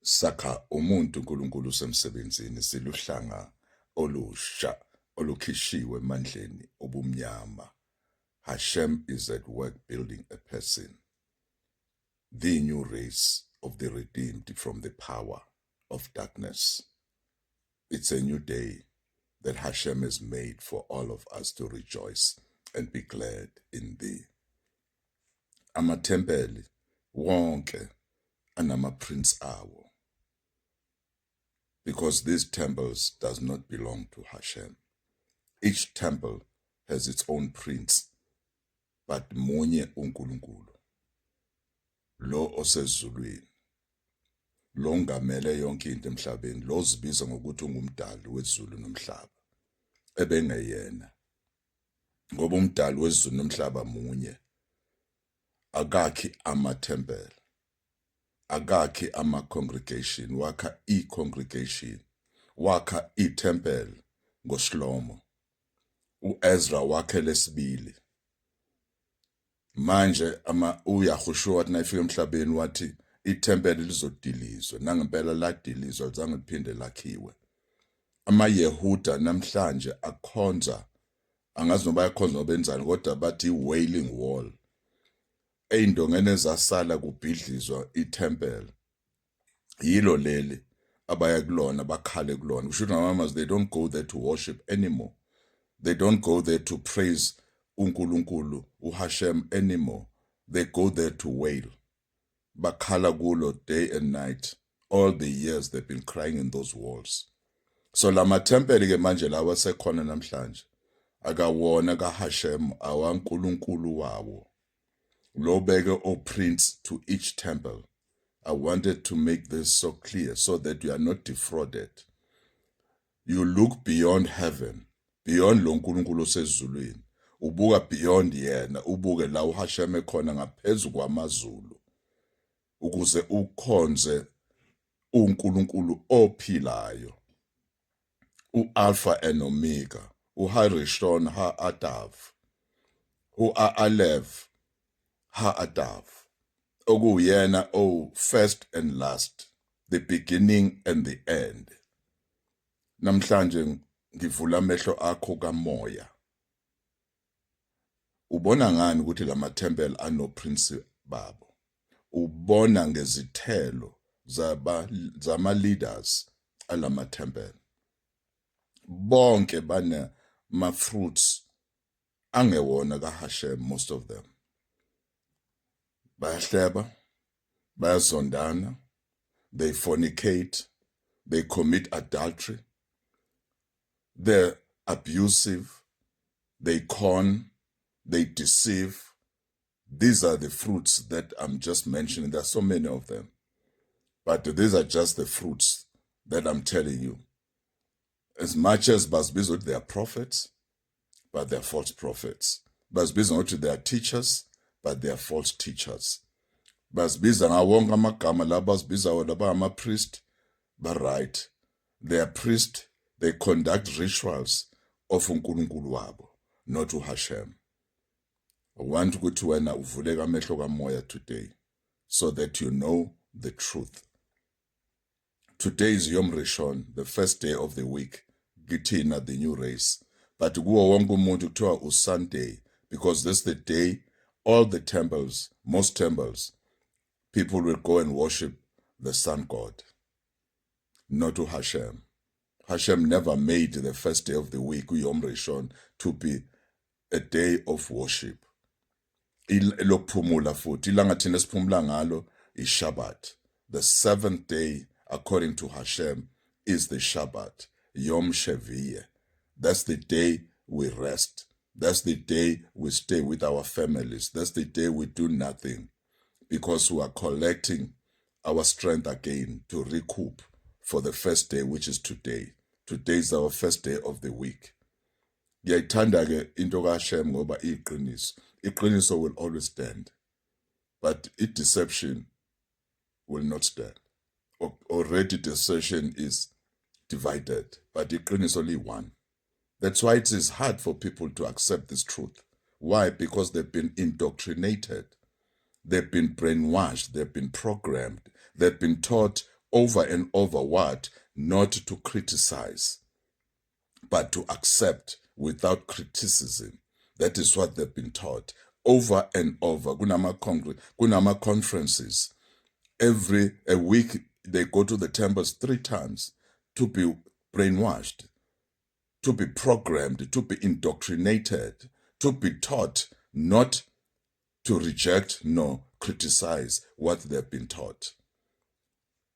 sakha umuntu uNkulunkulu semsebenzini siluhlanga olusha olukhishiwe emandleni obumnyama. Hashem is at work building a person, the new race of the redeemed from the power of darkness. It's a new day that Hashem has made for all of us to rejoice and be glad in thee. Amathempeli wonke anama-prince awo, because these temples does not belong to Hashem. Each temple has its own prince, but munye uNkulunkulu, lo osezulwini, lo ngamele yonke into emhlabeni, lo zibiza ngokuthi ungumdali wezulu nomhlaba, ebengeyena. Ngoba umdali wezulu nomhlaba munye, akakhi amathempeli, akakhi ama-congregation, wakha i-congregation, wakha i-temple ngoSlomo. U-Ezra wakhe lesibili. Manje uYahushua wathi nayifika emhlabeni wathi ithempeli lizodilizwa, nangempela ladilizwa zange liphinde lakhiwe. AmaYehuda namhlanje akhonza, angazi noba yakhonza noba benzani, kodwa bathi i-wailing wall. Ey'ndongeni ezasala kubhidlizwa ithempeli, yilo leli abaya kulona bakhale kulona. Kusho ukuthi they don't go there to worship anymore. They don't go there to praise uNkulunkulu, uHashem anymore. They go there to wail. Bakhala kulo day and night. All the years they've been crying in those walls. So lamathempeli ke manje lawa sekhona namhlanje, akawona kaHashem, awaNkulunkulu wawo. Lobeke o prince to each temple. I wanted to make this so clear so that you are not defrauded. You look beyond heaven, beyond lo nkulunkulu osezulwini. Ubuka beyond yena, ubuke la uHashem ekhona ngaphezu kwamazulu, ukuze ukhonze uNkulunkulu ophilayo, uAlpha and Omega, uHarishon ha'adav, uAlev ha'adav, okuyena first and last, the beginning and the end. Namhlanje ngivula amehlo akho kamoya. Ubona ngani ukuthi lamathempeli anoprince babo? Ubona ngezithelo zama-leaders alamathempeli. Bonke banama-fruits angewona kaHashem, most of them. Bayahleba, bayazondana, they fornicate, they commit adultery, they're abusive, they con, they deceive. These are the fruits that I'm just mentioning. There are so many of them. But these are just the fruits that I'm telling you. As much as bazibizwa ukuthi they are prophets, but they are false prophets. Bazibizwa ukuthi they are teachers, but they are false teachers. Bazibiza ngawonke amagama la bazibiza wona bangama-priest, but right. They are priests, they conduct rituals of uNkulunkulu wabo, not uHashem. I want ukuthi wena uvuleke amehlo kamoya today, so that you know the truth. Today is Yom Rishon, the first day of the week, Githina, the new race. But kuwo wonke umuntu kuthiwa uSunday, because this is the day all the temples, most temples, people will go and worship the sun god, not to Hashem. Hashem never made the first day of the week, Yom Rishon, to be a day of worship. Ilokuphumula futhi, ilanga thina esiphumula ngalo is Shabbat. The seventh day, according to Hashem, is the Shabbat, Yom Shevi'eh. That's the day we rest. That's the day we stay with our families. That's the day we do nothing, because we are collecting our strength again to recoup for the first day, which is today. Today is our first day of the week. Ngiyayithanda ke into kaHashem ngoba iqiniso. Iqiniso will always stand, but deception will not stand. Already deception is divided, but iqiniso only one. That's why it is hard for people to accept this truth. Why? Because they've been indoctrinated. They've been brainwashed. They've been programmed. They've been taught over and over what? Not to criticize, but to accept without criticism. That is what they've been taught over and over. Kunama conferences. Every a week they go to the temples 3 times to be brainwashed, to be programmed, to be indoctrinated, to be taught not to reject nor criticize what they've been taught.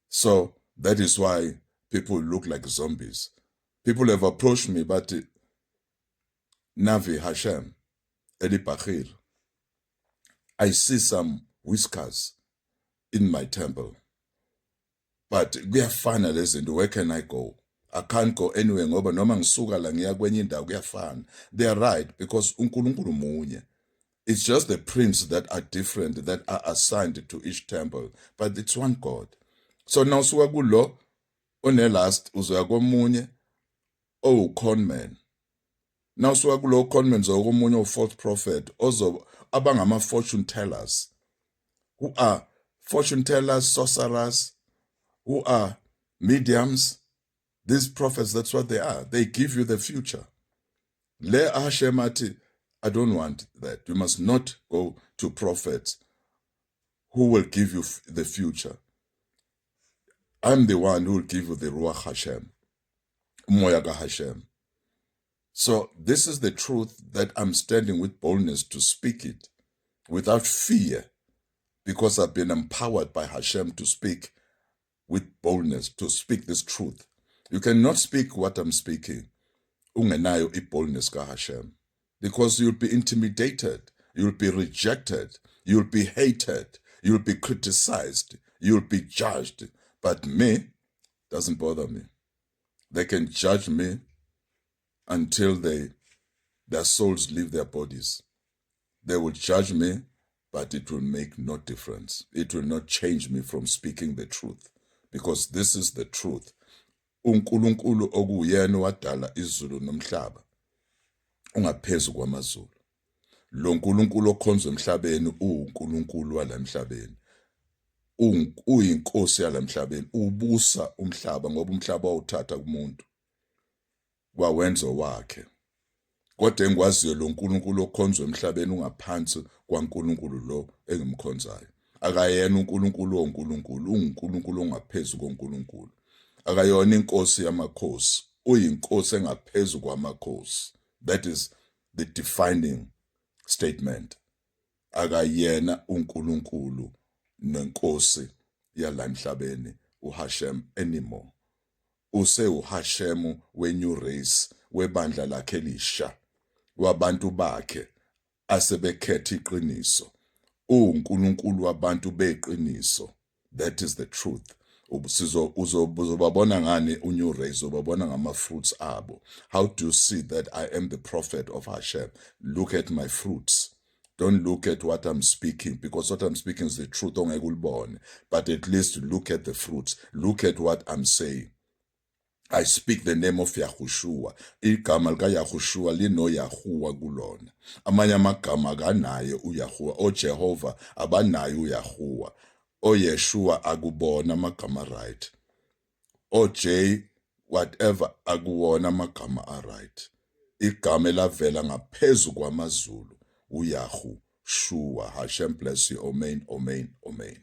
So that is why people look like zombies. People have approached me, but Navi Hashem, Eli Bahir, I see some whiskers in my temple. But kuyafana lezinto, where can I go? I can't go anywhere ngoba noma ngisuka la ngiya kwenye indawo kuyafana. They are right because uNkulunkulu munye. It's just the prints that are different that are assigned to each temple, but it's one God. So now suka kulo one-last uzoya komunye conman. Now suka kulo conman uzoya komunye false prophet abangama fortune tellers, who are fortune tellers, sorcerers, who are mediums. These prophets, that's what they are. They give you the future. Le Hashem ati, I don't want that. You must not go to prophets who will give you the future. I'm the one who will give you the Ruach Hashem, Umoya Hashem. So this is the truth that I'm standing with boldness to speak it without fear, because I've been empowered by Hashem to speak with boldness, to speak this truth. You cannot speak what I'm speaking ungenayo boldness ka Hashem, because you'll be intimidated, you'll be rejected, you'll be hated, you'll be criticized, you'll be judged. But me, doesn't bother me. They can judge me until their souls leave their bodies. They will judge me, but it will make no difference. It will not change me from speaking the truth, because this is the truth. uNkulunkulu okuyena wadala izulu nomhlaba ungaphezulu kwamazulu. Lo nkulunkulu okhonzwa emhlabeni uNkulunkulu wala emhlabeni. Uyinkosi yala emhlabeni, ubusa umhlaba ngoba umhlaba wawuthatha kumuntu wawenza wakhe. Kodwa engikwaziyo lo nkulunkulu okhonzwa emhlabeni ungaphansi kwaNkulunkulu lo engimkhonzayo. Akayena uNkulunkulu wonkulunkulu, uNkulunkulu ongaphezulu koNkulunkulu. Akayona inkosi yamakhosi, uyinkosi engaphezulu kwamakhosi. That is the defining statement. Akayena uNkulunkulu nenkosi yala emhlabeni uHashem anymore. UHashemu we-new race, webandla lakhe elisha, wabantu bakhe asebekhetha iqiniso. UNkulunkulu wabantu beqiniso. That is the truth. Uzobabona ngani u-new race, uzobabona ngama-fruits abo. How do you see that I am the prophet of Hashem? Look at my fruits. Don't look at what I'm speaking, because what I'm speaking is the truth. But at least look at the fruits. Look at what I'm saying. I speak the name of Yahushua. Igama lika Yahushua lino Yahuwa kulona. Amanye amagama akanaye uYahuwa. OJehova abanaye uYahuwa. OYeshua akubona amagama right. OJ whatever akuwona amagama right. Igama elavela ngaphezu kwamazulu uYahushua. Hashem bless you. Amen, amen, amen.